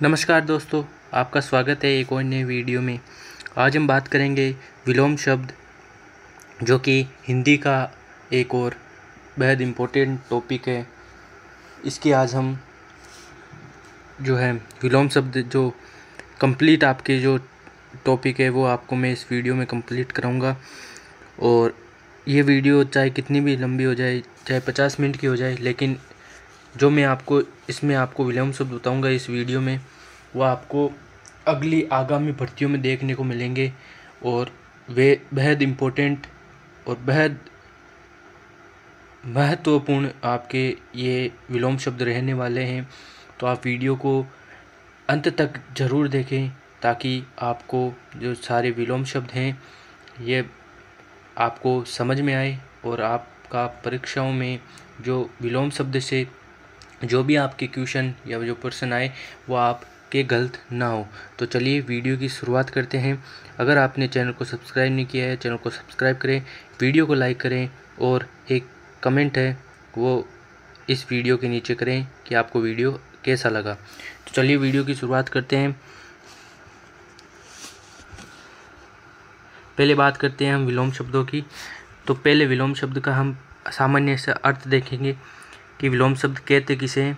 नमस्कार दोस्तों, आपका स्वागत है एक और नई वीडियो में। आज हम बात करेंगे विलोम शब्द, जो कि हिंदी का एक और बेहद इम्पोर्टेंट टॉपिक है। इसकी आज हम जो है विलोम शब्द जो कंप्लीट आपके जो टॉपिक है वो आपको मैं इस वीडियो में कंप्लीट कराऊंगा। और ये वीडियो चाहे कितनी भी लंबी हो जाए, चाहे 50 मिनट की हो जाए, लेकिन जो मैं आपको इसमें आपको विलोम शब्द बताऊंगा इस वीडियो में, वो आपको अगली आगामी भर्तियों में देखने को मिलेंगे। और वे बेहद इम्पोर्टेंट और बेहद महत्वपूर्ण आपके ये विलोम शब्द रहने वाले हैं। तो आप वीडियो को अंत तक ज़रूर देखें, ताकि आपको जो सारे विलोम शब्द हैं ये आपको समझ में आए और आपका परीक्षाओं में जो विलोम शब्द से जो भी आपके क्वेश्चन या जो प्रश्न आए वो आपके गलत ना हो। तो चलिए वीडियो की शुरुआत करते हैं। अगर आपने चैनल को सब्सक्राइब नहीं किया है, चैनल को सब्सक्राइब करें, वीडियो को लाइक करें और एक कमेंट है वो इस वीडियो के नीचे करें कि आपको वीडियो कैसा लगा। तो चलिए वीडियो की शुरुआत करते हैं। पहले बात करते हैं हम विलोम शब्दों की। तो पहले विलोम शब्द का हम सामान्य से अर्थ देखेंगे कि विलोम शब्द कहते किसे हैं।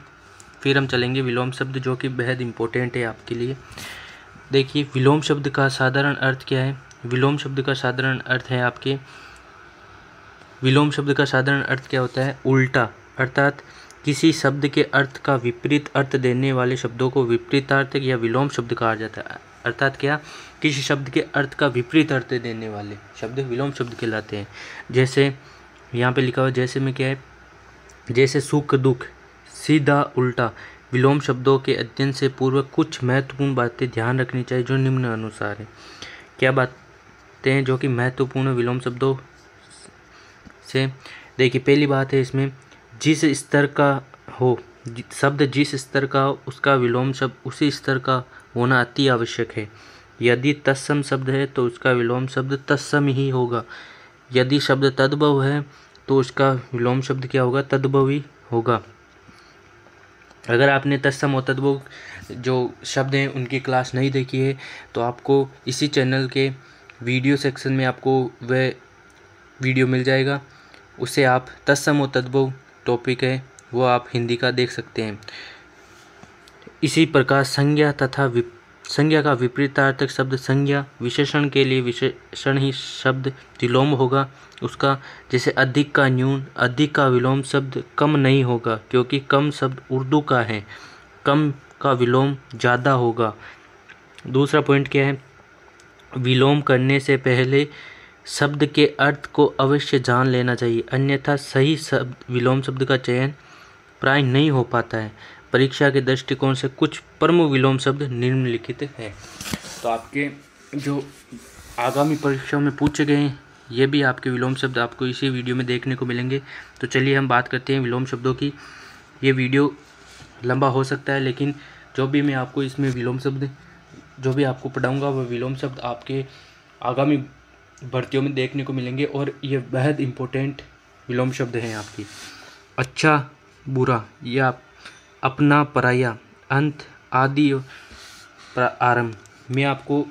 फिर हम चलेंगे विलोम शब्द जो कि बेहद इम्पोर्टेंट है आपके लिए। देखिए, विलोम शब्द का साधारण अर्थ क्या है। विलोम शब्द का साधारण अर्थ है आपके विलोम शब्द का साधारण अर्थ क्या होता है, उल्टा। अर्थात किसी शब्द के अर्थ का विपरीत अर्थ देने वाले शब्दों को विपरीतार्थक या विलोम शब्द कहा जाता है। अर्थात क्या, किसी शब्द के अर्थ का विपरीत अर्थ देने वाले शब्द विलोम शब्द कहलाते हैं। जैसे यहाँ पे लिखा हुआ, जैसे में क्या है, जैसे सुख दुख, सीधा उल्टा। विलोम शब्दों के अध्ययन से पूर्व कुछ महत्वपूर्ण बातें ध्यान रखनी चाहिए जो निम्न अनुसार है। क्या बातें हैं जो कि महत्वपूर्ण विलोम शब्दों से। देखिए, पहली बात है इसमें, जिस स्तर का हो शब्द, जिस स्तर का हो उसका विलोम शब्द उसी स्तर का होना अति आवश्यक है। यदि तत्सम शब्द है तो उसका विलोम शब्द तत्सम ही होगा। यदि शब्द तद्भव है तो उसका विलोम शब्द क्या होगा, तद्भवी होगा। अगर आपने तत्सम और तद्भव जो शब्द हैं उनकी क्लास नहीं देखी है तो आपको इसी चैनल के वीडियो सेक्शन में आपको वह वीडियो मिल जाएगा। उससे आप तत्सम और तद्भव टॉपिक है वो आप हिंदी का देख सकते हैं। इसी प्रकार संज्ञा तथा संज्ञा का विपरीतार्थक शब्द संज्ञा, विशेषण के लिए विशेषण ही शब्द विलोम होगा उसका। जैसे अधिक का न्यून, अधिक का विलोम शब्द कम नहीं होगा, क्योंकि कम शब्द उर्दू का है, कम का विलोम ज़्यादा होगा। दूसरा पॉइंट क्या है, विलोम करने से पहले शब्द के अर्थ को अवश्य जान लेना चाहिए, अन्यथा सही शब्द विलोम शब्द का चयन प्राय नहीं हो पाता है। परीक्षा के दृष्टिकोण से कुछ प्रमुख विलोम शब्द निम्नलिखित हैं। तो आपके जो आगामी परीक्षाओं में पूछे गए हैं ये भी आपके विलोम शब्द आपको इसी वीडियो में देखने को मिलेंगे। तो चलिए हम बात करते हैं विलोम शब्दों की। ये वीडियो लंबा हो सकता है, लेकिन जो भी मैं आपको इसमें विलोम शब्द जो भी आपको पढ़ाऊँगा वह विलोम शब्द आपके आगामी भर्तियों में देखने को मिलेंगे। और ये बेहद इम्पोर्टेंट विलोम शब्द हैं आपकी। अच्छा बुरा, या अपना पराया, अंत, आदि, आरंभ। मैं आपको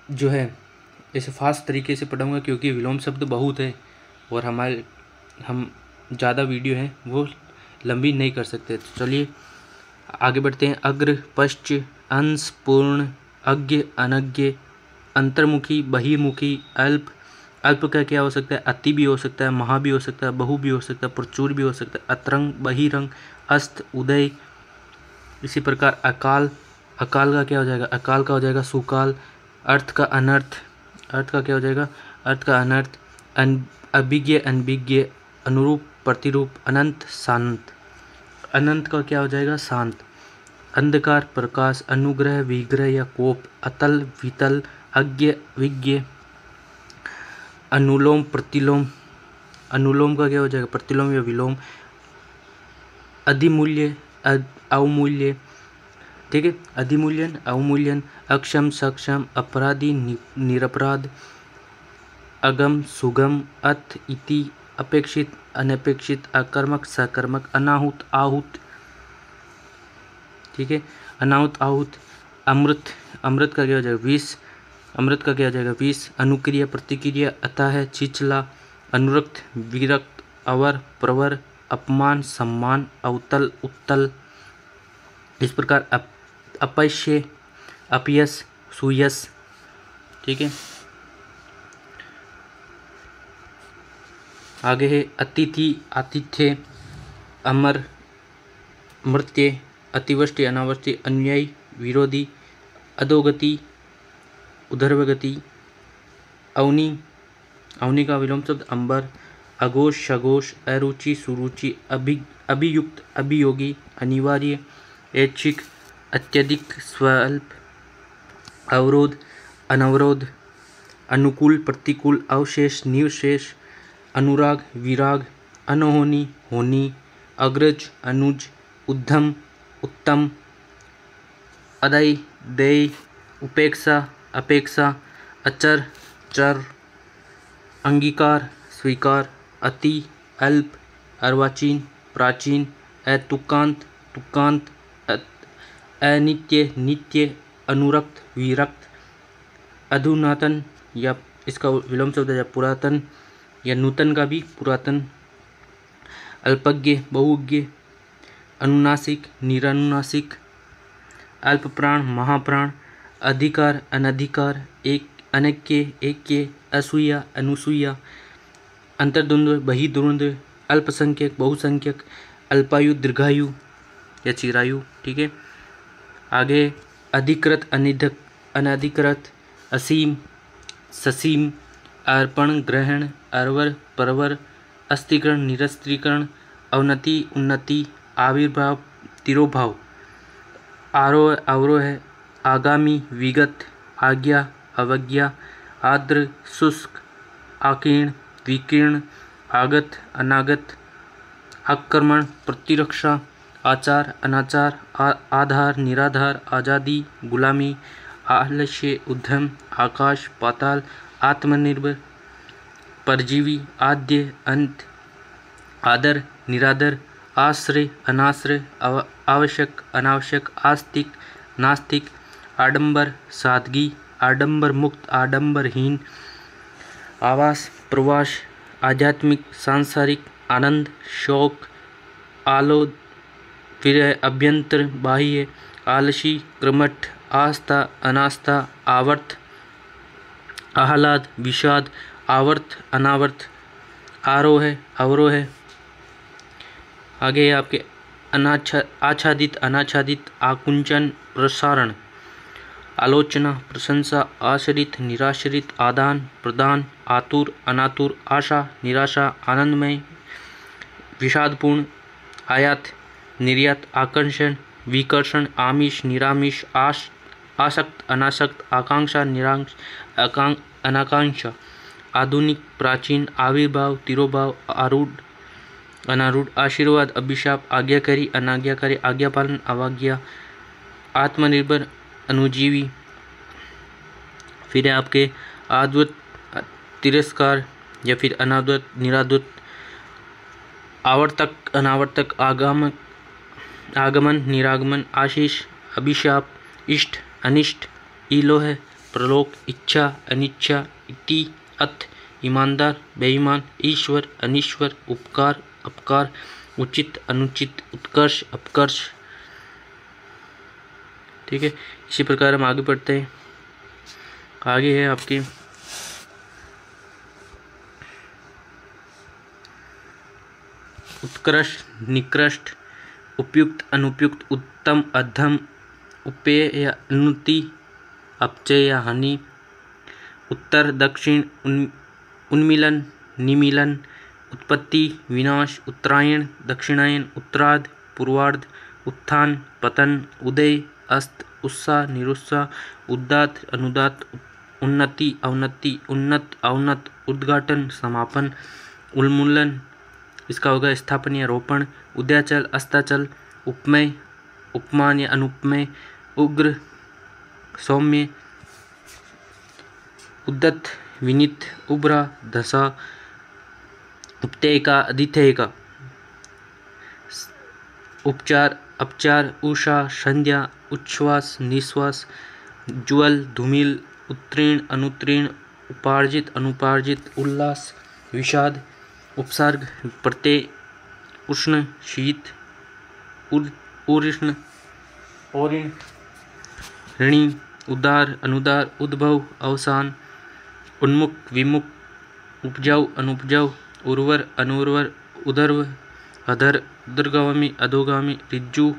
जो है ऐसे फास्ट तरीके से पढ़ाऊँगा, क्योंकि विलोम शब्द बहुत है और हम ज़्यादा वीडियो है वो लंबी नहीं कर सकते। तो चलिए आगे बढ़ते हैं। अग्र, पश्च, अंश, पूर्ण, अज्ञ, अनज्ञ, अंतर्मुखी, बहिर्मुखी, अल्प। अल्प का क्या हो सकता है, अति भी हो सकता है, महा भी हो सकता है, बहु भी हो सकता है, प्रचुर भी हो सकता है, अतरंग, बहिरंग, अस्त, उदय। इसी प्रकार अकाल, अकाल का क्या हो जाएगा, अकाल का हो जाएगा सुकाल। अर्थ का अनर्थ, अर्थ का क्या हो जाएगा, अर्थ का अनर्थ। अभिज्ञ, अनभिज्ञ, अनुरूप, प्रतिरूप, अनंत, शांत। अनंत का क्या हो जाएगा, शांत। अंधकार, प्रकाश, अनुग्रह, विग्रह या कोप, अतल, वितल, अज्ञ, विज्ञ। अनुलोम, प्रतिलोम, अनुलोम का क्या हो जाएगा, प्रतिलोम या विलोम। अधिमूल्य, अवमूल्य, ठीक है, अधिमूल्यन, अवमूल्यन। अक्षम, सक्षम, अपराधी, निरपराध। अगम, सुगम, अथ, इति, अपेक्षित, अनपेक्षित, अकर्मक, सकर्मक, अनाहुत, आहूत। ठीक है। अनाहुत, आहूत, अमृत, अमृत का क्या हो जाएगा? विष, अमृत का क्या हो जाएगा? विष। अनुक्रिया, प्रतिक्रिया, अतः, छिछला, अनुरक्त, विरक्त, अवर, प्रवर, अपमान, सम्मान, अवतल, उत्तल। इस प्रकार अपयश, अपयश, सुयश, ठीक है। आगे है अतिथि, आतिथ्य, अमर, मृत्य, अतिवृष्टि, अनावृष्टि, अनुयायी, विरोधी, अधोगति, उधर्वगति, अवनी, अवनी का विलोम शब्द अंबर, अघोष, सघोष, अरुचि, सुरुचि, अभियुक्त, अभियोगी, अनिवार्य, ऐच्छिक, अत्यधिक, स्वल्प, अवरोध, अनवरोध, अनुकूल, प्रतिकूल, अवशेष, निवशेष, अनुराग, विराग, अनहोनी, होनी, अग्रज, अनुज, उद्धम, उत्तम, अदय, देय, उपेक्षा, अपेक्षा, अचर, चर, अंगीकार, स्वीकार, अति, अल्प, अर्वाचीन, प्राचीन, अतुकांत, तुकांत, अनित्य, नित्य, अनुरक्त, विरक्त, अधुनातन, या इसका विलोम शब्द है पुरातन, या नूतन का भी पुरातन, अल्पज्ञ, बहुज्ञ, अनुनासिक, निरनुनासिक, अल्प प्राण, महाप्राण, अधिकार, अनधिकार, एक, अनैक्य, ऐक्य, असूया, अनुसूया, अंतर्द्वंद्व, बहिर्द्वंद्व, अल्पसंख्यक, बहुसंख्यक, अल्पायु, दीर्घायु या चिरायु, ठीक है। आगे अधिकृत, अनधिकृत, असीम, ससीम, अर्पण, ग्रहण, अरवर, परवर, अस्थिकरण, निरस्त्रीकरण, अवनति, उन्नति, आविर्भाव, तिरोभाव, आरोह, अवरोह, आगामी, विगत, आज्ञा, अवज्ञा, आर्द्र, शुष्क, आकीर्ण, विकीर्ण, आगत, अनागत, आक्रमण, प्रतिरक्षा, आचार, अनाचार, आधार, निराधार, आज़ादी, गुलामी, आलस्य, उद्यम, आकाश, पाताल, आत्मनिर्भर, परजीवी, आद्य, अंत, आदर, निरादर, आश्रय, अनाश्रय, आवश्यक, अनावश्यक, आस्तिक, नास्तिक, आडंबर, सादगी, आडंबर मुक्त, आडंबरहीन, आवास, प्रवास, आध्यात्मिक, सांसारिक, आनंद, शौक, आलोद, फिर अभ्यंतर, बाह्य, आलसी, क्रमठ, आस्था, अनास्था, आवर्त, आह्लाद, विषाद, आवर्त, अनावर्त, आरोह, अवरोह। आगे आपके आच्छादित, अनाच्छादित, आकुंचन, प्रसारण, आलोचना, प्रशंसा, आश्रित, निराश्रित, आदान प्रदान, आतुर, अनातुर, आशा, निराशा, आनंदमय, विषादपूर्ण, आयात, निर्यात, आकर्षण, विकर्षण, आमिष, निरामिष, आसक्त, अनासक्त, आकांक्षा, अनाकांक्षा, आधुनिक, प्राचीन, आविर्भाव, तिरोभाव, आरूढ़, अनारूढ़, आशीर्वाद, अभिशाप, आज्ञाकारी, अनाज्ञाकारी, आज्ञापालन, अवाज्ञा, आत्मनिर्भर, अनुजीवी। फिर है आपके आद्वत, तिरस्कार या फिर अनाद्वत, निराद्वत, आवर्तक, अनावर्तक, आगमन, निरागमन, आशीष, अभिशाप, इष्ट, अनिष्ट, इलोह, प्रलोक, इच्छा, अनिच्छा, इति, अथ, ईमानदार, बेईमान, ईश्वर, अनीश्वर, उपकार, अपकार, उचित, अनुचित, उत्कर्ष, अपकर्ष, ठीक है। इसी प्रकार हम आगे बढ़ते हैं। आगे है आपकी उत्कृष्ट, निकृष्ट, उपयुक्त, अनुपयुक्त, उत्तम, अधम, उपेय या उन्नति, अपचय या हानि, उत्तर, दक्षिण, उन्मीलन, निमीलन, उत्पत्ति, विनाश, उत्तरायण, दक्षिणायन, उत्तरार्ध, पूर्वार्ध, उत्थान, पतन, उदय, अस्त, उत्साह, निरुत्साह, उदात, अनुदात, उन्नति, अवनति, उन्नत, अवनत, उद्घाटन, समापन, उन्मूलन, इसका होगा स्थापन या रोपण, उदयाचल, अस्ताचल, उपमेय, उपमान या अनुपमेय, उग्र, सौम्य, उद्दत, विनीत, उभरा, धसा, उपतेय का, अधिथेय का, उपचार, अपचार, उषा, संध्या, उच्छ्वास, निश्वास, ज्वल, धूमिल, उत्तीर्ण, अनुत्तीर्ण, उपार्जित, अनुपार्जित, उल्लास, विषाद, उपसर्ग, प्रत्यय, उष्ण, शीत, उष्ण, औरिण, ऋणी, उदार, अनुदार, उद्भव, अवसान, उन्मुख, विमुख, उपजाऊ, अनुपजाऊ, उर्वर, अनुर्वर, उदर्व, अधर, उदरगामी, अधोगामी, ऋजु,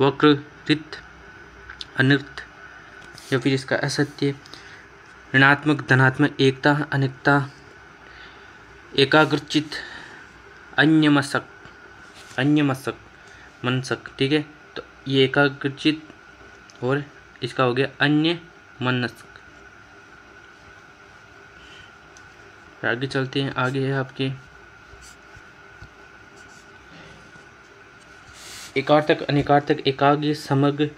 वक्र, रित, अनर्थ या फिर इसका असत्य, ऋणात्मक, धनात्मक, एकता, अनेकता, एकाग्रचित, अन्यमनस्क, मनसक। ठीक है, तो ये एकाग्रचित और इसका हो गया अन्यमनस्क। आगे चलते हैं। आगे है आपके एकार्थक, अनेकार्थक, एकाग्र, समग्र,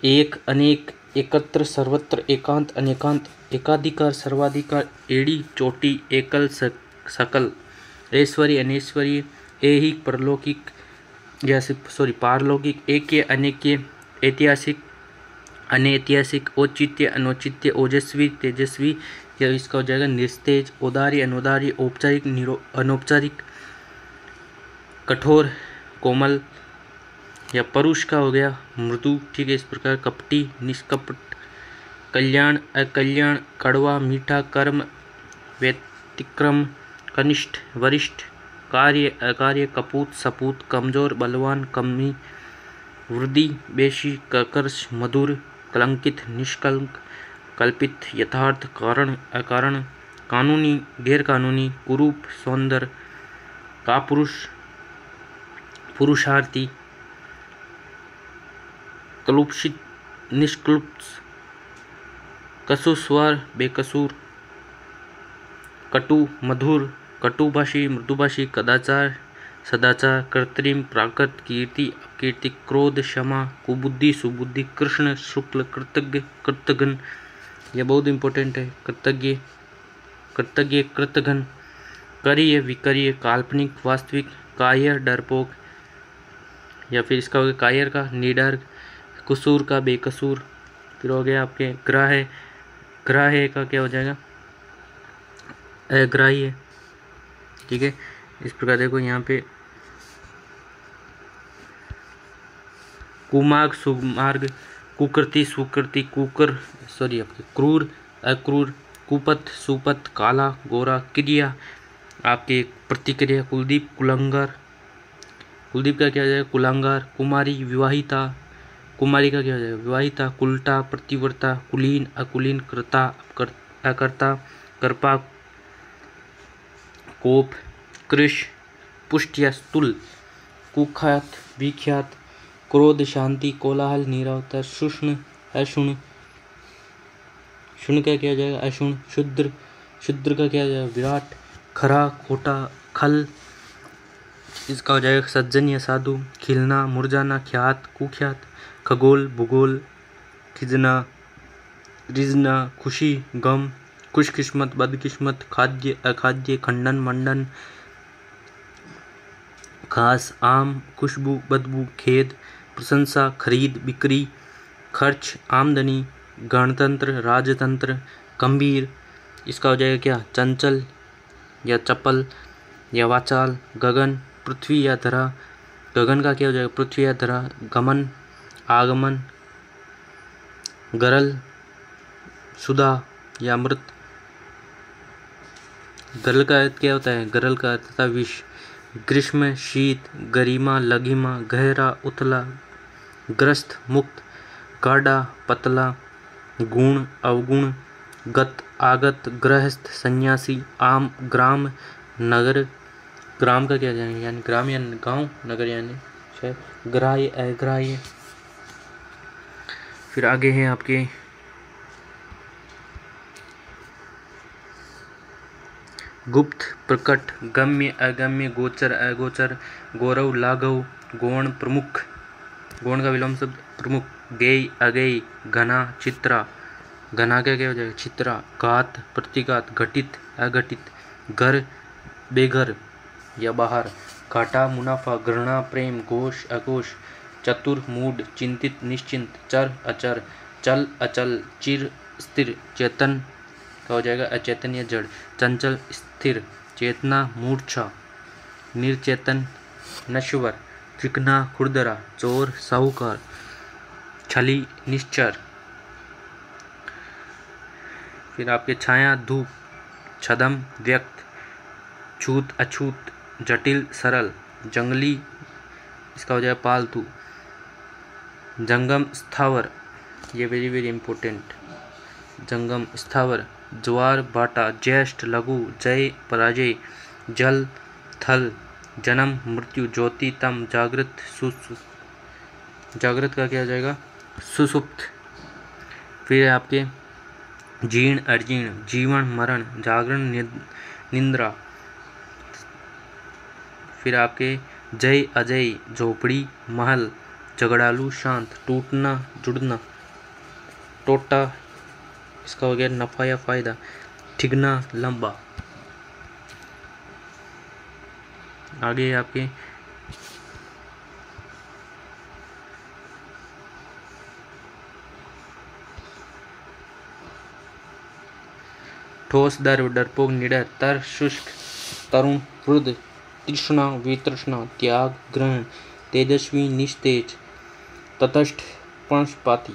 एक, अनेक, एकत्र, सर्वत्र, एकांत, अनेकांत, एकाधिकार, सर्वाधिकार, एड़ी, चोटी, एकल, सकल, ऐश्वर्य, अनैश्वर्य, ऐहिक, परलौकिक पारलौकिक, एके, अनेके, ऐतिहासिक, अनैतिहासिक, औचित्य, अनौचित्य, ओजस्वी, तेजस्वी, या इसका हो जाएगा निस्तेज, औदार्य, अनुदार्य, औपचारिक, अनौपचारिक, कठोर, कोमल, या परुष का हो गया मृदु। ठीक है, इस प्रकार कपटी, निष्कपट, कल्याण, अकल्याण, कड़वा, मीठा, कर्म, व्यतिक्रम, कनिष्ठ, वरिष्ठ, कार्य, अकार्य, कपूत, सपूत, कमजोर, बलवान, कमी, वृद्धि, बेशी, कर्कश, मधुर, कलंकित, निष्कलंक, कल्पित, यथार्थ, कारण, अकारण, कानूनी, गैर कानूनी, कुरूप, सौंदर्य, कापुरुष, पुरुषार्थी, कलुषित, निष्कलुष, कसूस्वार, बेकसूर, कटु, मधुर, कटुभाषी, मृदुभाषी, कदाचार, सदाचार, कृत्रिम, प्राकृत, कीर्ति, अपकीर्ति, क्रोध, क्षमा, कुबुद्धि, सुबुद्धि, कृष्ण, शुक्ल, कृतज्ञ, कृतघ्न, यह बहुत इंपॉर्टेंट है। कृतज्ञ, कृतज्ञ, कृतघ्न, करिय, विकरिय, काल्पनिक, वास्तविक, कायर, डरपोक, या फिर इसका हो गया कायर का निडर, कसूर का बेकसूर। फिर हो गया आपके ग्राह्य, ग्राह्य का क्या हो जाएगा अग्राह्य। ठीक है, इस प्रकार देखो यहाँ पे कुमार्ग, सुमार्ग, कुकृति, सुकृति, आपके क्रूर, अक्रूर, कुपथ, सुपथ, काला, गोरा, क्रिया, आपके प्रतिक्रिया, कुलदीप, कुलंगार, कुलदीप का क्या हो जाएगा कुलांगार, कुमारी, विवाहिता, कुमारी का क्या हो जाएगा विवाहिता, कुलटा, प्रतिवर्ता, कुलीन, अकुलीन, कर्ता, अकर्ता, कर्पा, कोप, कृश, पुष्ट या स्तुल, कुख्यात, विख्यात, क्रोध, शांति, कोलाहल, नीरवता, शुष्ण, अशुण, शुण का क्या हो जाएगा अशुण, शुद्र, शुद्र का क्या हो जाएगा विराट, खरा, खोटा, खल, इसका हो जाएगा सज्जन या साधु, खिलना, मुरझाना, ख्यात, कुख्यात, खगोल, भूगोल, खिजना, रिजना, खुशी, गम, खुशकिस्मत, बदकिस्मत, खाद्य, अखाद्य, खंडन, मंडन, घास, आम, खुशबू, बदबू, खेद, प्रशंसा, खरीद, बिक्री, खर्च, आमदनी, गणतंत्र, राजतंत्र, गंभीर, इसका हो जाएगा क्या चंचल या चपल या वाचाल, गगन, पृथ्वी या धरा, गगन का क्या हो जाएगा पृथ्वी या धरा, गमन, आगमन, गरल, सुधा या अमृत, गरल का अर्थ क्या होता है गरल का अर्थ था विष, ग्रीष्म, शीत, गरिमा, लघिमा, गहरा, उथला, ग्रस्त, मुक्त, गाढ़ा, पतला, गुण, अवगुण, गत, आगत, गृहस्थ, सन्यासी, आम, ग्राम, नगर, ग्राम का क्या जाएंगे यानी ग्राम या गांव, नगर यानी ग्राह्य, अग्राह्य। फिर आगे है आपके गुप्त, प्रकट, गम्य, अगम्य, गोचर, अगोचर, गौरव, लाघव, गौण, प्रमुख, गौण का विलोम शब्द प्रमुख, गेय, अगेय, घना, चित्रा, घना का क्या हो जाएगा चित्रा, घात, प्रतिघात, घटित, अघटित, घर, बेघर या बाहर, घाटा मुनाफा, घृणा प्रेम, घोष अघोष, चतुर मूढ़, चिंतित निश्चिंत, चर अचर, चल अचल, चिर स्थिर, चेतन का हो जाएगा अचेतन या जड़, चंचल स्थिर, चेतना मूर्छा, निर्चेतन नश्वर, चिकना खुरदरा, चोर साहूकार, छली निश्चर। फिर आपके छाया धूप, छदम व्यक्त, छूत अछूत, जटिल सरल, जंगली इसका हो जाएगा पालतू, जंगम स्थावर, ये वेरी वेरी इंपॉर्टेंट, जंगम स्थावर, ज्वार बाटा, ज्येष्ठ लघु, जय पराजय, जल थल, जन्म मृत्यु, ज्योति तम, जागृत जागृत का क्या हो जाएगा सुसुप्त। फिर आपके जीर्ण अर्जीर्ण, जीवन मरण, जागरण निंद्रा। फिर आपके जय अजय, झोपड़ी महल, झगड़ालू शांत, टूटना जुड़ना, टोटा इसका हो गया नफा या फायदा, ठिगना लंबा। आगे आपके ठोस दर्व, डरपोक निडर, तर शुष्क, तरुण वृद्ध, तृष्णा वितृष्णा, त्याग ग्रहण, तेजस्वी निस्तेज, तटस्थ पक्षपाती,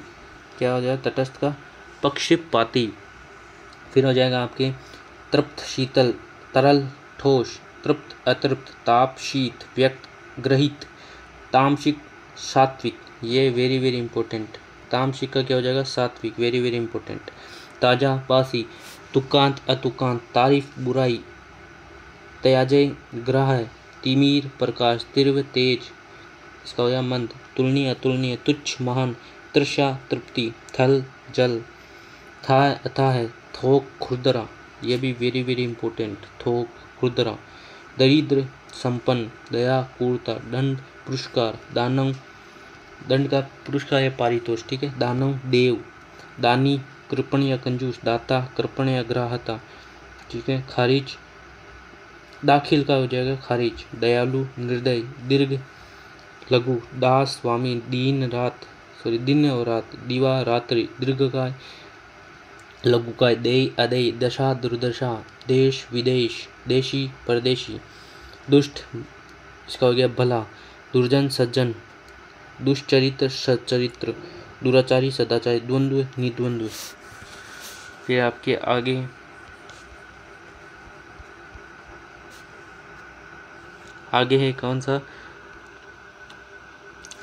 क्या हो जाएगा तटस्थ का पक्षपाती। फिर हो जाएगा आपके तृप्त शीतल, तरल ठोस, तृप्त अतृप्त, ताप शीत, व्यक्त ग्रहित, तामसिक सात्विक, ये वेरी वेरी इंपॉर्टेंट, तामसिक का क्या हो जाएगा सात्विक, वेरी वेरी इंपॉर्टेंट। ताजा बासी, तुकांत अतुकांत, तारीफ बुराई, त्याजय ग्रह, तिमिर प्रकाश, तीव्र तेज इसका हो गया मंद, तुलनीय अतुलनीय, तुच्छ महान, तृषा तृप्ति, थल जल, था अथाह, थोक खुरदरा, ये भी वेरी वेरी इंपॉर्टेंट, थोक खुरदरा। दरिद्र संपन्न, दया क्रूरता, दंड पुरस्कार, दानव दंड का पुरस्कार या पारितोष, ठीक है, दानव देव, दानी कृपण या कंजूस, दाता कृपण या ग्राहता, ठीक है, खारिज दाखिल का हो जाएगा खारिज, दयालु निर्दय, दीर्घ लघु, दास स्वामी, दिन और रात, दीवा रात्रि, दीर्घकाय लघुकाय, देय अदेय, दशा दुर्दशा, देश विदेश, देशी परदेशी, दुष्ट इसका हो गया भला, दुर्जन सज्जन, दुष्चरित्र सच्चरित्र, दुराचारी सदाचारी, द्वंद्व निद्वंद्व। फिर आपके आगे है कौन सा,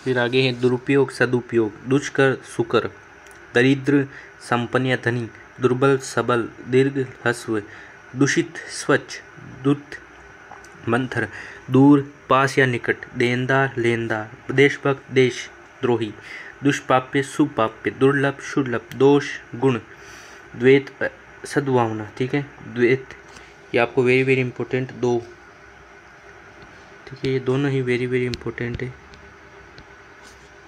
फिर आगे है दुरुपयोग सदुपयोग, दुष्कर सुकर, दरिद्र संपन्न या धनी, दुर्बल सबल, दीर्घ ह्रस्व, दूषित स्वच्छ, दुत मंथर, दूर पास या निकट, देनदार लेनदार, देशभक्त देशद्रोही, दुष्पाप्य सुपाप्य, दुर्लभ शुर्लभ, दोष गुण, द्वैत सद्भावना, ठीक है, द्वैत ये आपको वेरी वेरी इंपॉर्टेंट दो, ठीक है, ये दोनों ही वेरी वेरी इंपॉर्टेंट है,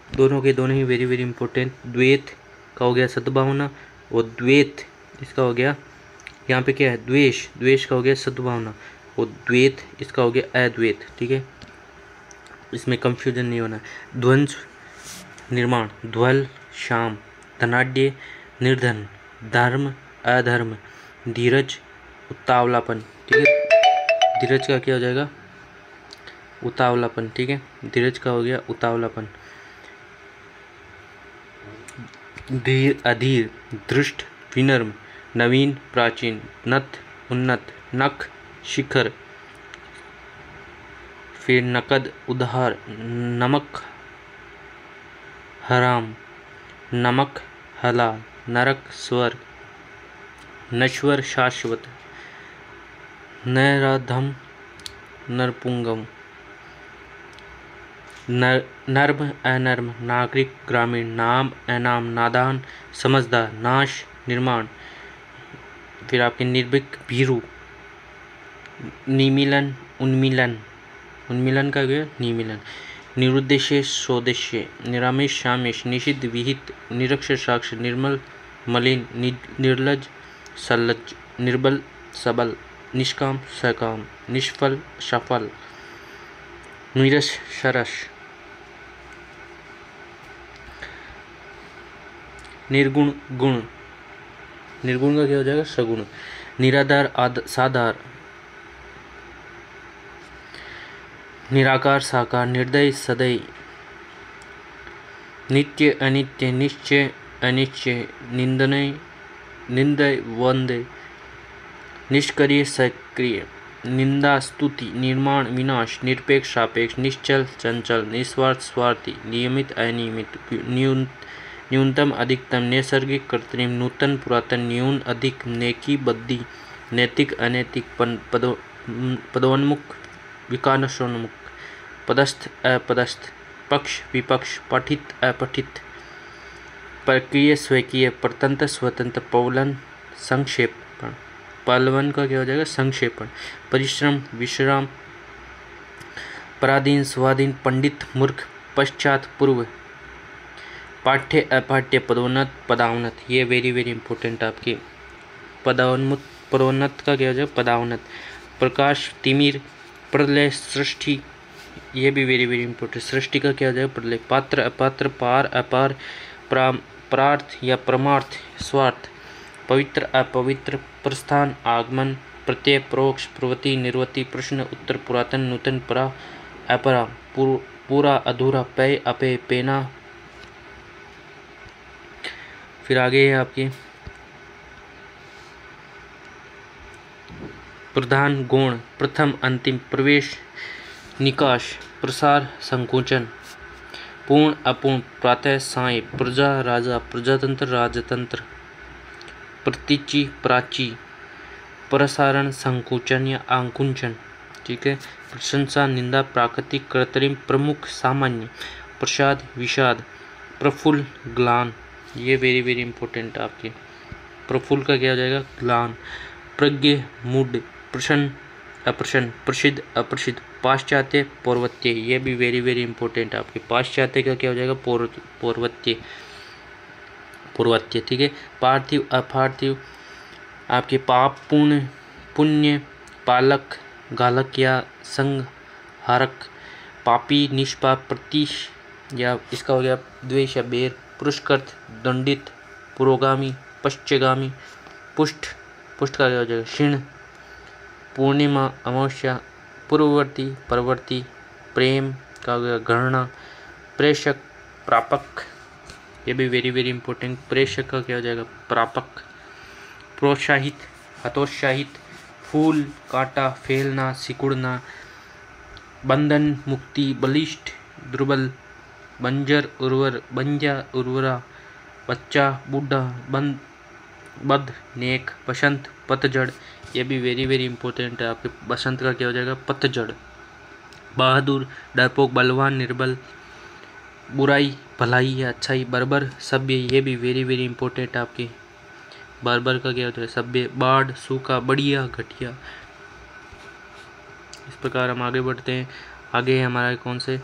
दोनों ही वेरी वेरी इंपॉर्टेंट। द्वैत का हो गया सद्भावना और द्वैत इसका हो गया यहाँ पे क्या है द्वेष का हो गया सद्भावना और द्वैत इसका हो गया अद्वैत, ठीक है, इसमें कंफ्यूजन नहीं होना है। ध्वंस निर्माण, ध्वल शाम, धनाढ्य निर्धन, धर्म अधर्म, धीरज उतावलापन, ठीक है, धीरज का क्या हो जाएगा उतावलापन, ठीक है, धीरज का हो गया उतावलापन। धीर अधीर, दृष्ट विनम्र, नवीन प्राचीन, नथ उन्नत, नख शिखर, फिर नकद उधार, नमक हराम, नमक हलाल, नरक स्वर्ग, नश्वर शाश्वत, नराधम नरपुंगम, नर्म अनर्म, नागरिक ग्रामीण, नाम अनाम, नादान समझदार, नाश निर्माण, फिर आपके निर्भीक भीरू, निमीलन उन्मीलन का गया निमीलन, निरुद्देश्य स्वदेश्य, निरामिष शामिश, निषिद्ध विहित, निरक्षर साक्ष, निर्मल मलिन, निर्लज सल्लज, निर्बल सबल, निष्काम सकाम, निष्फल सफल, निरक्षरस, निर्गुण गुण, निर्गुण का क्या हो जाएगा सगुण, निराधार साधार, निराकार साकार, निर्दय सदय, नित्य अनित्य, निश्चय अनिश्चय, निंदनय निंदय वंदय, निष्क्रिय सक्रिय, निंदा स्तुति, निर्माण विनाश, निरपेक्ष सापेक्ष, निश्चल चंचल, निस्वार्थ स्वार्थी, नियमित अनियमित, न्यूनतम अधिकतम, नैसर्गिक कृत्रिम, नूतन पुरातन, न्यून अधिक, नेकी बद्दी, नैतिक अनैतिक, पदोन्मुख विकासोन्मुख, पदस्थ अपदस्थ, पक्ष विपक्ष, पठित अपठित, परकीय स्वकीय, परतंत्र स्वतंत्र, पवलन संक्षेपण, पलवन का क्या हो जाएगा संक्षेपण, परिश्रम विश्राम, पराधीन स्वाधीन, पंडित मूर्ख, पश्चात पूर्व, पाठ्य अपाठ्य, पदोन्नत पदावनत, ये वेरी वेरी इंपॉर्टेंट आपके पदोन्नत का क्या हो जाएगा पदावनत, प्रकाश तिमिर, प्रलय सृष्टि, ये भी वेरी वेरी इंपॉर्टेंट, सृष्टि का क्या हो जाएगा प्रलय, पात्र अपात्र, पार अपार, प्रार्थ या परमार्थ, स्वार्थ, पवित्र अपवित्र, प्रस्थान आगमन, प्रत्यय परोक्ष, प्रवृत्ति निर्वृत्ति, प्रश्न उत्तर, पुरातन नूतन, परा अपरा, पूरा अधूरा, पेय अपेय, पेना। फिर आगे है आपकी प्रधान गौण, प्रथम अंतिम, प्रवेश निकाश, प्रसार संकुचन, पूर्ण अपूर्ण, प्रातः साय, प्रजा राजा, प्रजातंत्र राजतंत्र, प्रतीचि प्राची, प्रसारण संकुचन या आंकुंचन, ठीक है, प्रशंसा निंदा, प्राकृतिक कृत्रिम, प्रमुख सामान्य, प्रसाद विषाद, प्रफुल्ल ग्लान, ये वेरी वेरी इंपॉर्टेंट आपके, प्रफुल्ल का क्या हो जाएगा ग्लान, प्रज्ञ मूड, प्रसन्न अप्रसन्न, प्रसिद्ध अप्रसिद्ध, पाश्चात्य पौर्वत्य, ये भी वेरी वेरी इंपॉर्टेंट आपके, पाश्चात्य का क्या हो जाएगा पौर्वत्य, ठीक है, पार्थिव अपार्थिव, आपके पाप पुण्य पुण्य, पालक गालक या संग हारक, पापी निष्पाप, प्रतीश या इसका हो गया द्वेष या बेर, पुरस्कृत दंडित, पुरोगामी पश्चगामी, पुष्ट का क्या हो जाएगा क्षीण, पूर्णिमा अमावस्या, पूर्ववर्ती परवर्ती, प्रेम का हो गया गणना, प्रेषक प्रापक, ये भी वेरी वेरी इंपॉर्टेंट, प्रेषक का क्या हो जाएगा प्रापक, प्रोत्साहित हतोत्साहित, फूल काटा, फैलना सिकुड़ना, बंधन मुक्ति, बलिष्ठ दुर्बल, बंजर उर्वर, बंजा उर्वरा, बच्चा बूढ़ा, बद नेक, बसंत पतझड़, ये भी वेरी वेरी इंपॉर्टेंट है आपके, बसंत का क्या हो जाएगा पतझड़, बहादुर डरपोक, बलवान निर्बल, बुराई भलाई या अच्छाई, बर्बर सभ्य, ये भी वेरी वेरी इंपॉर्टेंट आपके, बर्बर का क्या होता है सभ्य, बाढ़ सूखा, बढ़िया घटिया। इस प्रकार हम आगे बढ़ते हैं। आगे है हमारा कौन से,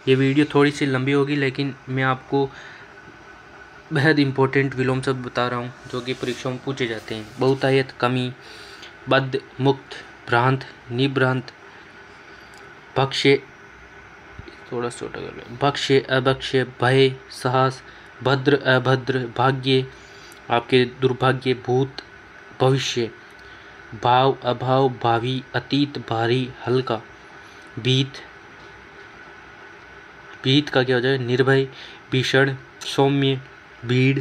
ये वीडियो थोड़ी सी लंबी होगी लेकिन मैं आपको बेहद इम्पोर्टेंट विलोम शब्द बता रहा हूँ जो कि परीक्षाओं में पूछे जाते हैं। बहुतायत कमी, बद्ध मुक्त, भ्रांत निभ्रांत, भक्ष्य थोड़ा छोटा कर लो, भक्ष्य अभक्ष्य, भय साहस, भद्र अभद्र, भाग्य आपके दुर्भाग्य, भूत भविष्य, भाव अभाव, भावी अतीत, भारी हल्का, भीत का क्या हो जाएगा निर्भय, भीषण सौम्य, भीड़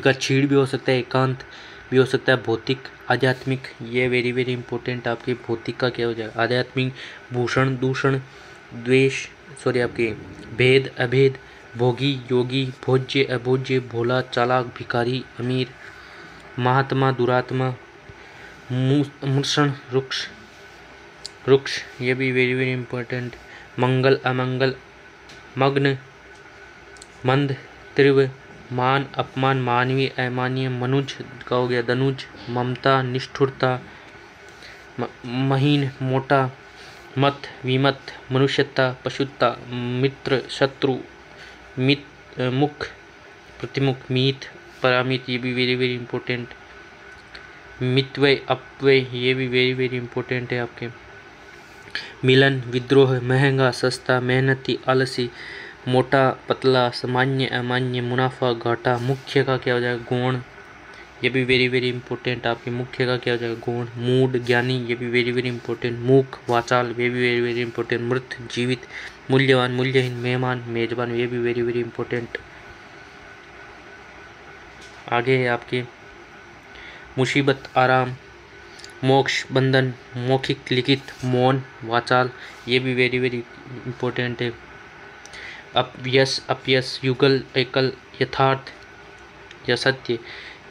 का छीड़ भी हो सकता है, एकांत भी हो सकता है, भौतिक आध्यात्मिक, ये वेरी वेरी इंपॉर्टेंट आपके, भौतिक का क्या हो जाएगा आध्यात्मिक, भूषण दूषण, द्वेष आपके भेद अभेद, भोगी योगी, भोज्य अभोज्य, भोला चालाक, भिखारी अमीर, महात्मा दुरात्मा, मूषण रुक्ष, ये भी वेरी वेरी इंपॉर्टेंट, मंगल अमंगल, मग्न मंद, तीव्र, मान अपमान, मानवीय अमानवीय, मनुज का हो गया दनुज, ममता निष्ठुरता, महीन मोटा, मत विमत, मनुष्यता पशुता, मित्र शत्रु, मुख प्रतिमुख, मीत परामित, ये भी वेरी वेरी इंपॉर्टेंट, मितव्यय अपव्यय ये भी वेरी वेरी इंपॉर्टेंट है आपके। मिलन विद्रोह, महंगा सस्ता, मेहनती आलसी, मोटा पतला, सामान्य अमान्य, मुनाफा घाटा। मुख्य का क्या हो जाएगा गुण, ये भी वेरी वेरी इंपॉर्टेंट आपके। मुख्य का क्या हो जाएगा गुण। मूड ज्ञानी, ये भी वेरी वेरी इंपॉर्टेंट। मूक वाचाल, ये भी वेरी वेरी इंपॉर्टेंट। मृत जीवित, मूल्यवान मूल्यहीन, मेहमान मेजबान, ये भी वेरी वेरी इंपॉर्टेंट। आगे है आपके मुसीबत आराम, मोक्ष बंधन, मौखिक लिखित, मौन वाचाल, ये भी वेरी वेरी इंपॉर्टेंट है। अपयश अपयश, युगल एकल, यथार्थ या सत्य,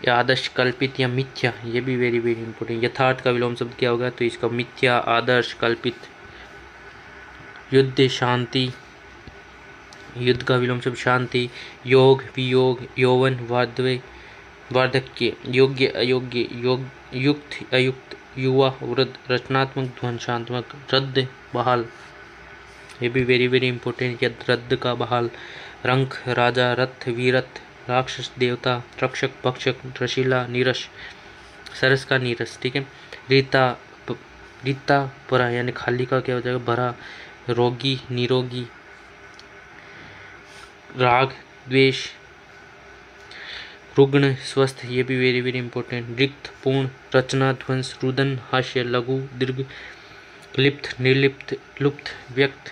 या आदर्श कल्पित या मिथ्या, ये भी वेरी वेरी इंपॉर्टेंट। यथार्थ का विलोम शब्द क्या होगा तो इसका मिथ्या, आदर्श, कल्पित। युद्ध शांति, युद्ध का विलोम शब्द शांति। योग वियोग, यौवन वार्धक्य, योग्य अयोग्य, युक्त अयुक्त, युवा वृद्ध, रचनात्मक ध्वंसात्मक, रद्द बहाल, ये भी वेरी वेरी इंपॉर्टेंट। यद रद्द का बहाल। रंक राजा, रथ वीरथ, राक्षस देवता, रक्षक भक्षक, रशीला नीरस, सरस का नीरस, ठीक है। रीता भरा यानी खाली का क्या हो जाएगा भरा। रोगी निरोगी, राग द्वेष, रुग्ण स्वस्थ, ये भी वेरी वेरी इंपॉर्टेंट। रिक्त पूर्ण, रचना ध्वंस, रुदन हास्य, लघु दीर्घ, लिप्त निर्लिप्त, लुप्त व्यक्त,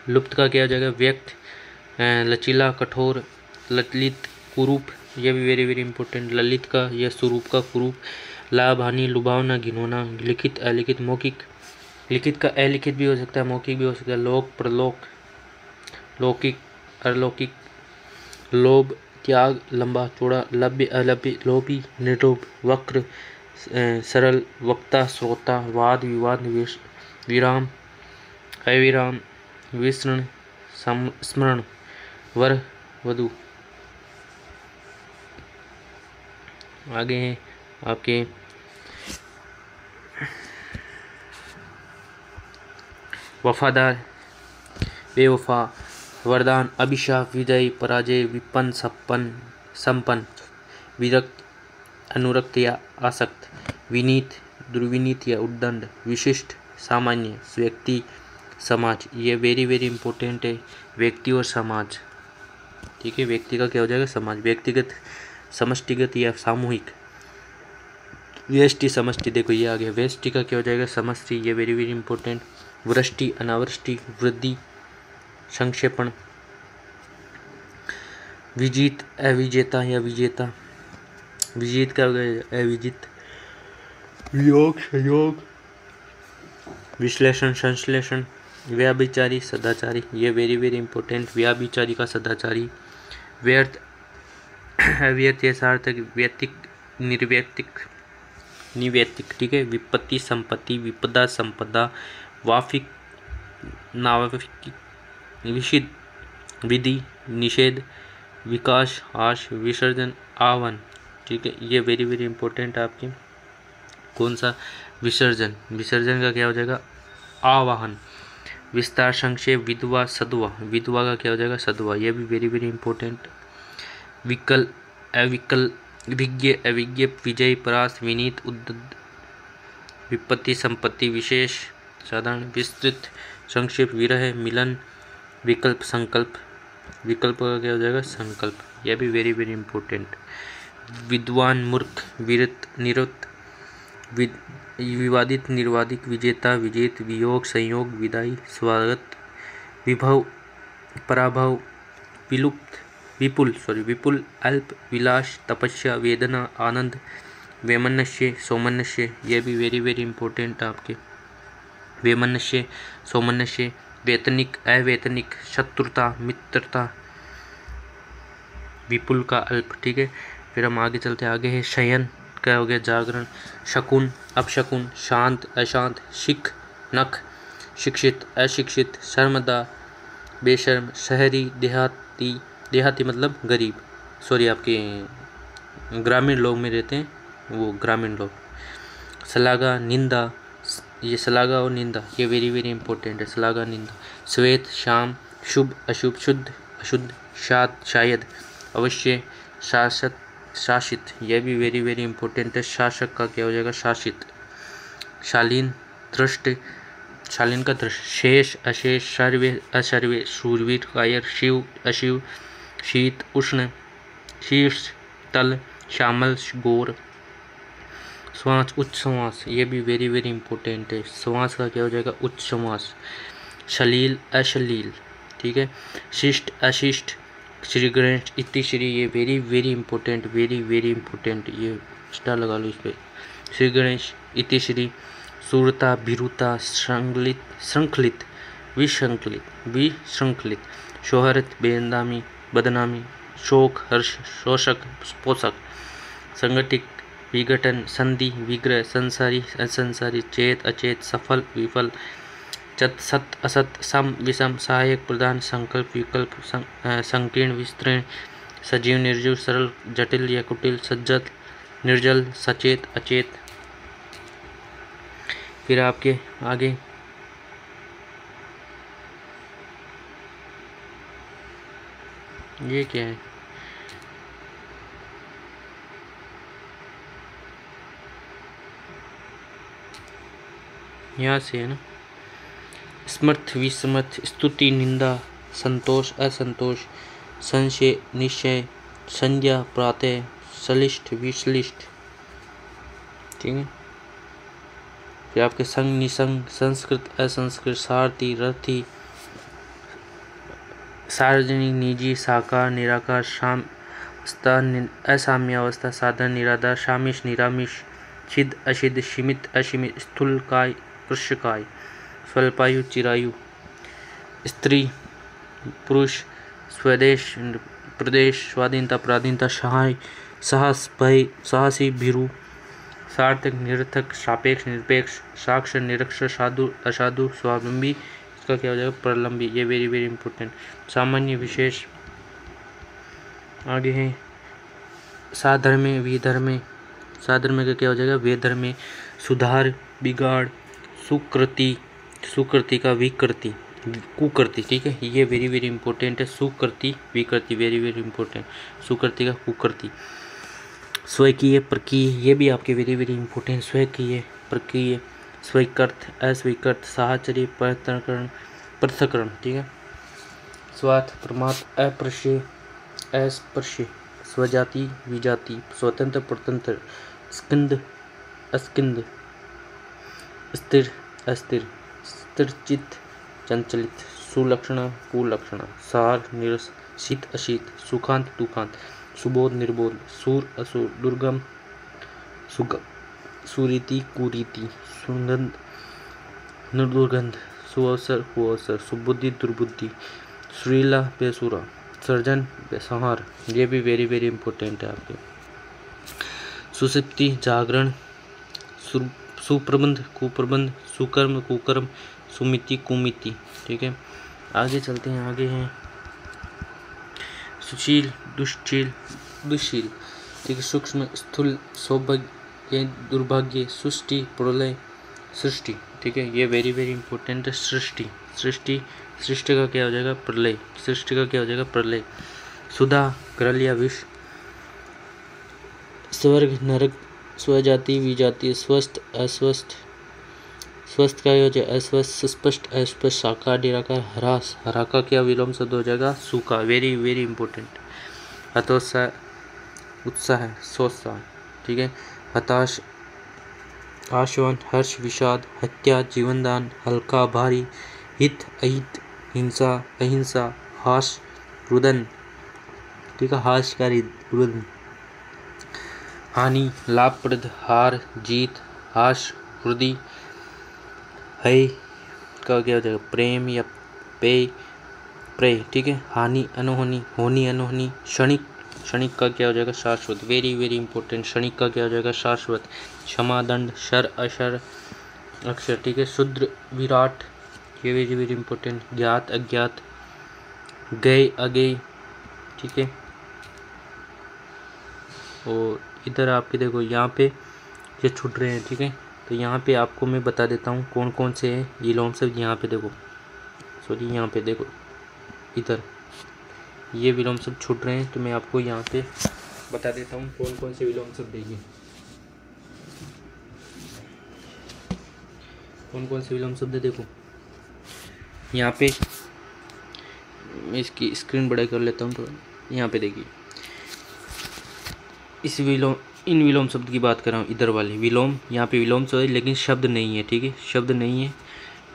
लुप्त का क्या हो जाएगा व्यक्त। लचीला कठोर, ललित कुरूप, ये भी वेरी वेरी इंपॉर्टेंट। ललित का या स्वरूप का कुरूप। लाभ हानि, लुभावना घिनौना, लिखित अलिखित, मौखिक, लिखित का अलिखित भी हो सकता है, मौखिक भी हो सकता है। लोक प्रलोक, लौकिक अलौकिक, लोभ त्याग, लंबा चौड़ा, लभ्य अलभ्य, लोभी निरूप, वक्र सरल, वक्ता श्रोता, वाद विवाद, विराम अविराम, विस्मरण स्मरण, वर वधु। आगे हैं आपके वफादार, बेवफा, वरदान, अभिशाप, विजय पराजय, विपन्न संपन्न, विरक्त अनुरक्त या आसक्त, विनीत दुर्विनीत या उद्दंड, विशिष्ट सामान्य, व्यक्ति समाज, ये वेरी वेरी इंपॉर्टेंट है। व्यक्ति और समाज, ठीक है। व्यक्ति का क्या हो जाएगा समाज, व्यक्तिगत समष्टिगत या सामूहिक। व्यष्टि समष्टि, देखो ये आ गया। व्यष्टि का क्या हो जाएगा समष्टि, ये वेरी वेरी इंपॉर्टेंट। वृष्टि अनावृष्टि, वृद्धि संक्षेपण, विजित अविजेता या विजेता, विजित का हो गया अविजित, वियोग संयोग, विश्लेषण संश्लेषण, व्याभिचारी सदाचारी, ये वेरी वेरी इंपॉर्टेंट। व्याभिचारी का सदाचारी। व्यर्थ अव्यर्थ या सार्थक, व्यतिक निर्व्यतिक निव्यतिक, ठीक है। विपत्ति संपत्ति, विपदा संपदा, वाफिक नावाफिक, विषिद विधि निषेध, विकास हास, विसर्जन आह्वान, ठीक है। ये वेरी वेरी इंपॉर्टेंट आपके। कौन सा विसर्जन, विसर्जन का क्या हो जाएगा आवाहन। विस्तार संक्षेप, विधवा सदवा, विधवा का क्या हो जाएगा सदवा, ये भी वेरी वेरी इंपॉर्टेंट। विकल अविकल, विज्ञ अविज्ञ, विजय परास्त, विनीत उद्दत, विपत्ति संपत्ति, विशेष साधारण, विस्तृत संक्षेप, विरह मिलन, विकल्प संकल्प, विकल्प का क्या हो जाएगा संकल्प, यह भी वेरी वेरी इंपॉर्टेंट। विद्वान मूर्ख, विरत निरत, विवादित निर्वादित, विजेता विजेत, वियोग संयोग, विदाई स्वागत, विभव पराभव, विलुप्त विपुल अल्प, विलास तपस्या, वेदना आनंद, वैमनस्य सौमनस्य, ये भी वेरी वेरी इंपॉर्टेंट आपके। वैमनस्य सौमनस्य, वेतनिक अवैतनिक, शत्रुता मित्रता, विपुल का अल्प, ठीक है। फिर हम आगे चलते, आगे है शयन, क्या हो गया जागरण, शकुन अपशकुन, शांत अशांत, शिख नख, शिक्षित अशिक्षित, शर्मदा बेशर्म, शहरी देहाती, देहाती मतलब गरीब, सॉरी आपके ग्रामीण लोग में रहते हैं वो ग्रामीण लोग। सलागा निंदा, ये सलागा और निंदा ये वेरी वेरी इंपॉर्टेंट है, सलागा निंदा। श्वेत शाम, शुभ अशुभ, शुद्ध अशुद्ध, शाद शायद, अवश्य शासक शासित, यह भी वेरी वेरी इंपॉर्टेंट है। शासक का क्या हो जाएगा? शासित। शालीन, दृष्ट, शालीन का दृष्ट। शेष, अशेष, सर्वे, असर्वे, शूरवीर, कायर, शिव, अशिव, शीत, उष्ण, शीर्ष, तल, श्यामल, गौर। श्वास, उच्च श्वास, ये भी वेरी वेरी इंपॉर्टेंट है। श्वास का क्या हो जाएगा? उच्च श्वास। शलील, अशलील, ठीक है। शिष्ट, अशिष्ट, श्री गणेश, इति श्री, ये very very important, very very important, ये स्टार लगा लो इस पर। श्री गणेश, इति श्री। सूरता, भीरुता, श्रृंखलित, श्रृंखलित, विश्रृंखलित, विश्रृंखलित। शोहरत, बेनामी, बदनामी। शोक, हर्ष, शोषक, पोषक। संगठित, विघटन, संधि, विग्रह, संसारी, असंसारी। चेत, अचेत, सफल, विफल। सत, असत, सम, विषम, सहायक, प्रधान, संकल्प, विकल्प, संकीर्ण, विस्तृण। सजीव, निर्जीव, सरल, जटिल या कुटिल। सज्जल, निर्जल, सचेत, अचेत। फिर आपके आगे ये क्या है? यहाँ से है ना। स्मर्थ, विस्मर्थ, स्तुति, निंदा, संतोष, असंतोष, संशय, निश्चय, संज्ञा, प्रातः, सलिष्ट, विश्लिष्ट, ठीक है। फिर आपके संग, निसंग, संस्कृत, असंस्कृत, सारथी, रथी, सार्वजनिक, निजी, साकार, निराकार, असाम्यावस्था, साधन, निराधार, शामिश, निरामिष, छिद, अशिद, सीमित, असीमित, स्थूलकाय, कृष्णकाय, स्वल्पायु, चिरायु, स्त्री, पुरुष, स्वदेश, प्रदेश, स्वाधीनता, पराधीनता, सहाय, साहस, भय, साहसी, भीरु, सार्थक, निरर्थक, सापेक्ष, निरपेक्ष, साक्षर, निरक्षर, साधु, असाधु, स्वावलंबी, इसका क्या हो जाएगा? प्रलंबी, ये वेरी वेरी इंपॉर्टेंट। सामान्य, विशेष। आगे है साधर्म्य, विधर्म्य। साधर्म्य का क्या हो जाएगा? वेधर्म्य। सुधार, बिगाड़, सुकृति, सुकृति का विकृति, कुकृति, ठीक है। ये वेरी वेरी इंपॉर्टेंट है। सुकृति, विकृति, वेरी वेरी इंपॉर्टेंट। सुकृति का कुकृति। स्वकीय, परकीय, ये भी आपके वेरी वेरी इंपॉर्टेंट। स्वकीय, परकीय, स्वीकृत, अस्वीकृत, साहचर्य, पृथक्करण, पृथक्करण, ठीक है। स्वार्थ, प्रमाद, अप्रश्य, अस्पर्श्य, स्वजाति, विजाति, स्वतंत्र, परतंत्र, स्कंद, अस्कंद, स्थिर, अस्थिर, स्थिरचित, चंचलित, सुलक्षणा, कुलक्षणा, सार, निरस, शीत, अशीत, सुखांत, दुखांत, सुबोध, निर्बोध, सूर, असुर, दुर्गम, सुगम, सुरीति, कुरीति, सुगंध, निर्दुर्गंध, सुअवसर, कुअवसर, सुबुद्धि, दुर्बुद्धि, सुरीला, बेसुरा, सर्जन, संहार, ये भी वेरी वेरी इंपॉर्टेंट है आपके। सुषुप्ति, जागरण, सुप्रबंध, कुप्रबंध, सुकर्म, कुकर्म, सुमिति, कुमिति, ठीक है। आगे चलते हैं। आगे हैं सुशील, दुष्शील, दुशील, ठीक है। सूक्ष्म, स्थूल, सौभाग्य, दुर्भाग्य, सृष्टि, प्रलय, सृष्टि, ठीक है। ये वेरी वेरी इंपॉर्टेंट है। सृष्टि, सृष्टि, सृष्टि का क्या हो जाएगा? प्रलय, सृष्टि का क्या हो जाएगा? प्रलय। सुधा, गरल या विष, स्वर्ग, नरक, स्वजाति, विजाति, स्वस्थ, अस्वस्थ, स्वस्थ का हो जाएगा अस्वस्थ, सुस्पष्ट, अस्पष्ट, साकार, निराकार, हरास, हरा का क्या विलोम शब्द हो जाएगा? सूखा, वेरी वेरी इंपॉर्टेंट। हतोत्साह, उत्साह, सोत्साह, ठीक है। हताश, आश्वान, हर्ष, विषाद, हत्या, जीवनदान, हल्का, भारी, हित, अहित, हिंसा, अहिंसा, हास, रुदन, ठीक है। हासकारी, रुदन। हानि, लाभप्रद, हार, जीत, हास, हृदय, है का क्या हो जाएगा? प्रेम या पेय, प्रेय, ठीक है। हानि, अनहोनी, होनी, अनहोनी, क्षणिक, क्षणिक का क्या हो जाएगा? शाश्वत, वेरी वेरी इंपॉर्टेंट। क्षणिक का क्या हो जाएगा? शाश्वत। क्षमा, दंड, शर, अशर, अक्षर, ठीक है। शूद्र, विराट, ये वेरी वेरी इंपॉर्टेंट। ज्ञात, अज्ञात, गए, अगेय, ठीक है। और इधर आपके देखो यहाँ पे ये छूट रहे हैं, ठीक है। तो यहाँ पे आपको मैं बता देता हूँ कौन कौन से हैं ये विलोम शब्द। यहाँ पे देखो, सॉरी यहाँ पे देखो, इधर ये विलोम शब्द छूट रहे हैं, तो मैं आपको यहाँ पे बता देता हूँ कौन कौन से विलोम शब्द देंगे। कौन कौन से विलोम शब्द देखो यहाँ पे, मैं इसकी स्क्रीन बड़ा कर लेता हूँ थोड़ा। यहाँ पे देखिए इन विलोम शब्द की बात कर रहा हूँ, इधर वाले विलोम। यहाँ पे विलोम शब्द है लेकिन शब्द नहीं है, ठीक है, शब्द नहीं है।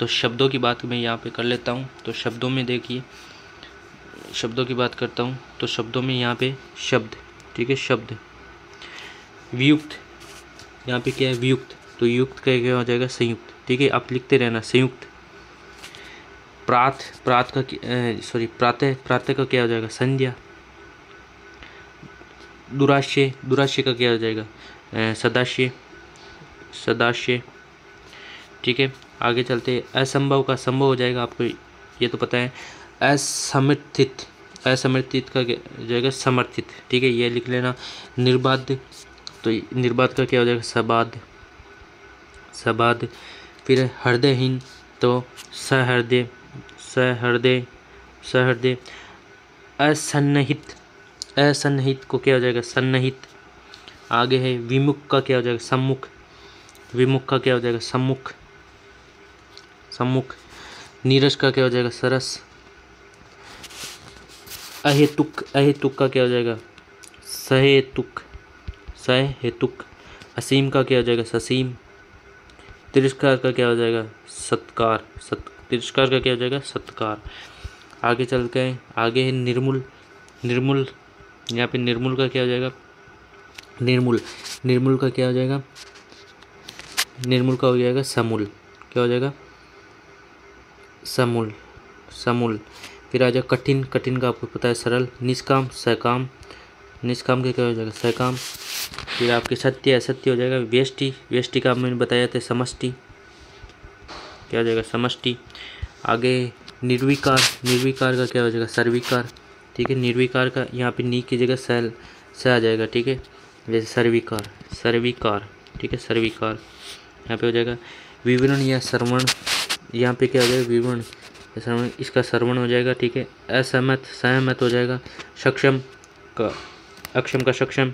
तो शब्दों की बात मैं यहाँ पे कर लेता हूँ। तो शब्दों में देखिए, शब्दों की बात करता हूँ तो शब्दों में यहाँ पे शब्द, ठीक है, शब्द। वियुक्त, यहाँ पे क्या है, वियुक्त। तो युक्त का क्या हो जाएगा, संयुक्त, ठीक है, आप लिखते रहना, संयुक्त। प्रातः का क्या हो जाएगा, संध्या। दुराशय का क्या हो जाएगा, सदाशय, ठीक है। आगे चलते, असंभव का संभव हो जाएगा, आपको ये तो पता है। असमर्थित का क्या हो जाएगा, समर्थित, ठीक है, ये लिख लेना। निर्बाध, तो निर्बाध का क्या हो जाएगा, सबाध। फिर हृदयहीन, तो सहृदय। असन्निहित को क्या हो जाएगा, सन्निहित। आगे है विमुख का क्या हो जाएगा, सम्मुख। विमुख का क्या हो जाएगा, सम्मुख। नीरस का क्या हो जाएगा, सरस। अहेतुक का क्या हो जाएगा, सहेतुक। असीम का क्या हो जाएगा, ससीम। तिरस्कार का क्या हो जाएगा, सत्कार। तिरस्कार का क्या हो जाएगा, सत्कार। आगे चलते हैं, आगे है निर्मूल। यहाँ पे निर्मूल का क्या हो जाएगा, निर्मूल का क्या हो जाएगा, निर्मूल का हो जाएगा समूल। क्या हो जाएगा, समूल। फिर आ जाए कठिन का आपको पता है, सरल। निष्काम, सकाम का क्या हो जाएगा, सकाम। फिर आपके सत्य हो जाएगा व्यष्टि का मैंने बताया था, समष्टि। क्या हो जाएगा, समष्टि। आगे निर्विकार का क्या हो जाएगा, सर्विकार, ठीक है। निर्विकार का यहाँ पे नी की जगह से आ जाएगा, ठीक है, जैसे सर्विकार, ठीक है, सर्विकार। यहाँ पे हो जाएगा विवरण या श्रवण। यहाँ पे क्या हो जाएगा, विवरण या श्रवण, इसका श्रवण हो जाएगा, ठीक है। असहमत हो जाएगा। अक्षम का सक्षम।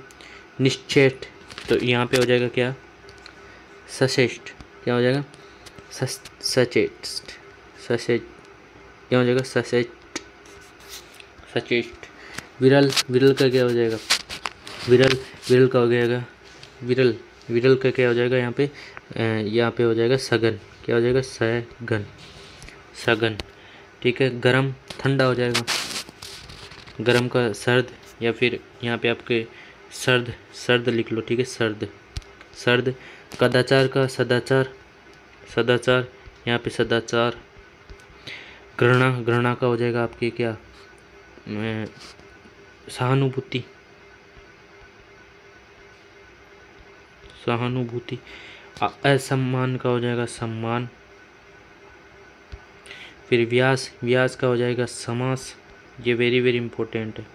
निश्चेष्ट, तो यहाँ पे हो जाएगा क्या, सचेष्ट। क्या हो जाएगा, सचेष्ट। क्या हो जाएगा, सचेष्ट। विरल का क्या हो जाएगा, विरल का हो जाएगा, विरल का क्या हो जाएगा, यहाँ पे हो जाएगा सघन। क्या हो जाएगा, सघन, ठीक है। गरम, ठंडा हो जाएगा। गरम का सर्द, या फिर यहाँ पे आपके सर्द लिख लो, ठीक है, सर्द। कदाचार का सदाचार, यहाँ पे सदाचार। घृणा का हो जाएगा आपके क्या, सहानुभूति। असम्मान का हो जाएगा, सम्मान। फिर व्यास का हो जाएगा, समास। ये वेरी वेरी इंपॉर्टेंट है,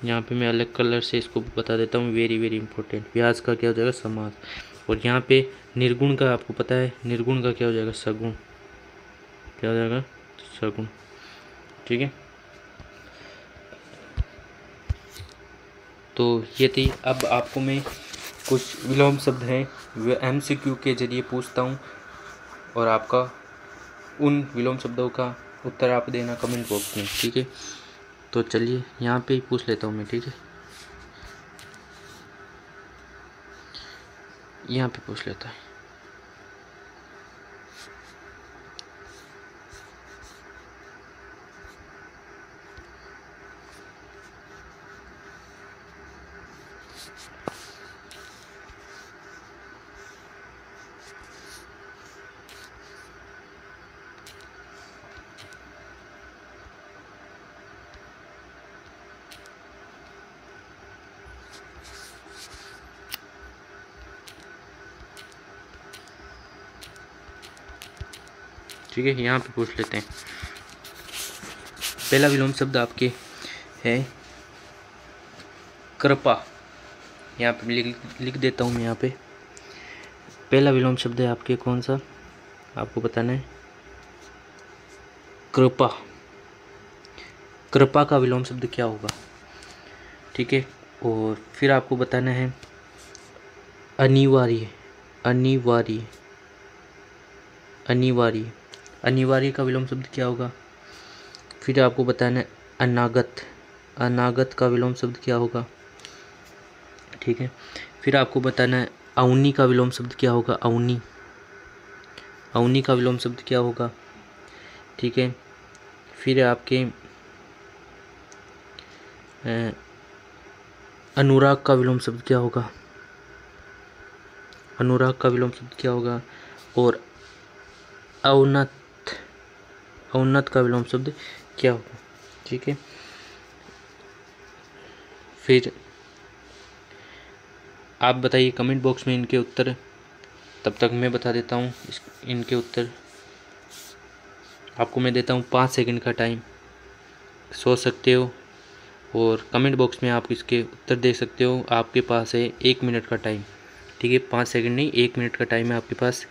यहाँ पे मैं अलग कलर से इसको बता देता हूँ, वेरी वेरी इंपॉर्टेंट। व्यास का क्या हो जाएगा, समास। और यहाँ पे निर्गुण का आपको पता है, निर्गुण का क्या हो जाएगा, सगुण। क्या हो जाएगा, सगुण, ठीक है। तो ये थी। अब आपको मैं कुछ विलोम शब्द हैं वे MCQ के जरिए पूछता हूँ, और आपका उन विलोम शब्दों का उत्तर आप देना कमेंट बॉक्स में, ठीक है। तो चलिए यहाँ पे ही पूछ लेता हूँ मैं, ठीक है, यहाँ पे पूछ लेता है। ठीक है, यहाँ पे पूछ लेते हैं। पहला विलोम शब्द आपके है कृपा। यहाँ पे लिख देता हूँ मैं। यहाँ पे पहला विलोम शब्द है आपके कौन सा, आपको बताना है, कृपा। कृपा का विलोम शब्द क्या होगा, ठीक है। और फिर आपको बताना है अनिवार्य, अनिवार्य, अनिवार्य, अनिवार्य का विलोम शब्द क्या होगा। फिर आपको बताना है अनागत, अनागत का विलोम शब्द क्या होगा। ठीक है। फिर आपको बताना है अवनी का विलोम शब्द क्या होगा। अवनी, अवनी का विलोम शब्द क्या होगा। ठीक है। फिर आपके अनुराग का विलोम शब्द क्या होगा। अनुराग का विलोम शब्द क्या होगा। और अवनत, अवनत का विलोम शब्द क्या होगा। ठीक है। फिर आप बताइए कमेंट बॉक्स में इनके उत्तर, तब तक मैं बता देता हूँ इनके उत्तर। आपको मैं देता हूँ 5 सेकंड का टाइम, सोच सकते हो और कमेंट बॉक्स में आप इसके उत्तर दे सकते हो। आपके पास है 1 मिनट का टाइम। ठीक है, 5 सेकंड नहीं, 1 मिनट का टाइम है आपके पास,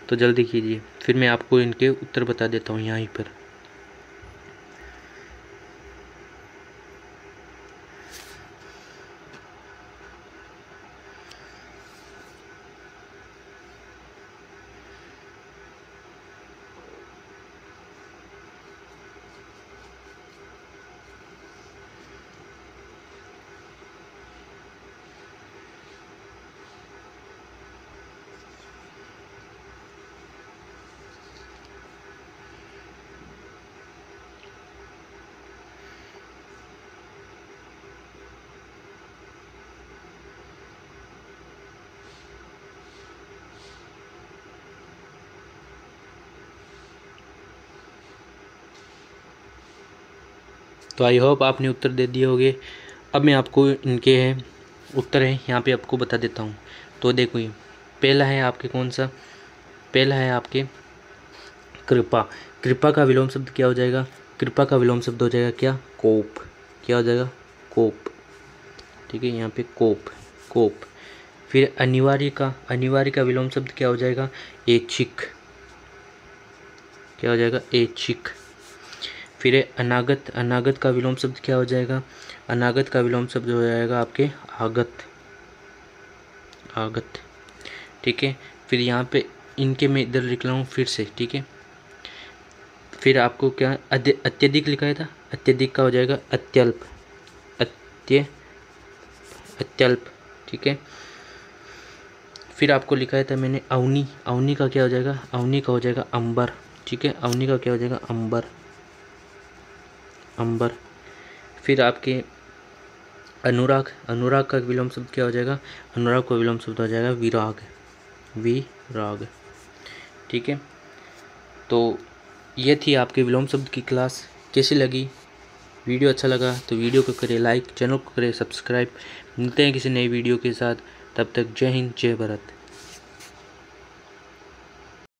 तो जल्दी कीजिए। फिर मैं आपको इनके उत्तर बता देता हूँ यहीं पर। तो आई होप आपने उत्तर दे दिए होंगे। अब मैं आपको इनके उत्तर हैं यहाँ पे आपको बता देता हूँ। तो देखो, ये पहला है आपके कौन सा, पहला है आपके कृपा। कृपा का विलोम शब्द क्या हो जाएगा। कृपा का विलोम शब्द हो जाएगा क्या, कोप। क्या हो जाएगा, कोप। ठीक है, यहाँ पे कोप, कोप। फिर अनिवार्य का, अनिवार्य का विलोम शब्द क्या हो जाएगा, ऐच्छिक। क्या हो जाएगा, ऐच्छिक। फिर अनागत, अनागत का विलोम शब्द क्या हो जाएगा। अनागत का विलोम शब्द हो जाएगा आपके आगत, आगत। ठीक है। फिर यहाँ पे इनके मैं इधर लिख रहा हूँ फिर से। ठीक है। फिर आपको क्या अत्यधिक लिखा था, अत्यधिक का हो जाएगा अत्यल्प, अत्यल्प। ठीक है। फिर आपको लिखा था मैंने अवनी, अवनी का क्या हो जाएगा, अवनी का हो जाएगा अंबर। ठीक है, अवनी का क्या हो जाएगा, अंबर, अंबर। फिर आपके अनुराग, अनुराग का विलोम शब्द क्या हो जाएगा, अनुराग का विलोम शब्द हो जाएगा विराग, विराग। ठीक है। तो ये थी आपके विलोम शब्द की क्लास। कैसी लगी, वीडियो अच्छा लगा तो वीडियो को करें लाइक, चैनल को करें सब्सक्राइब। मिलते हैं किसी नई वीडियो के साथ, तब तक जय हिंद, जय भारत।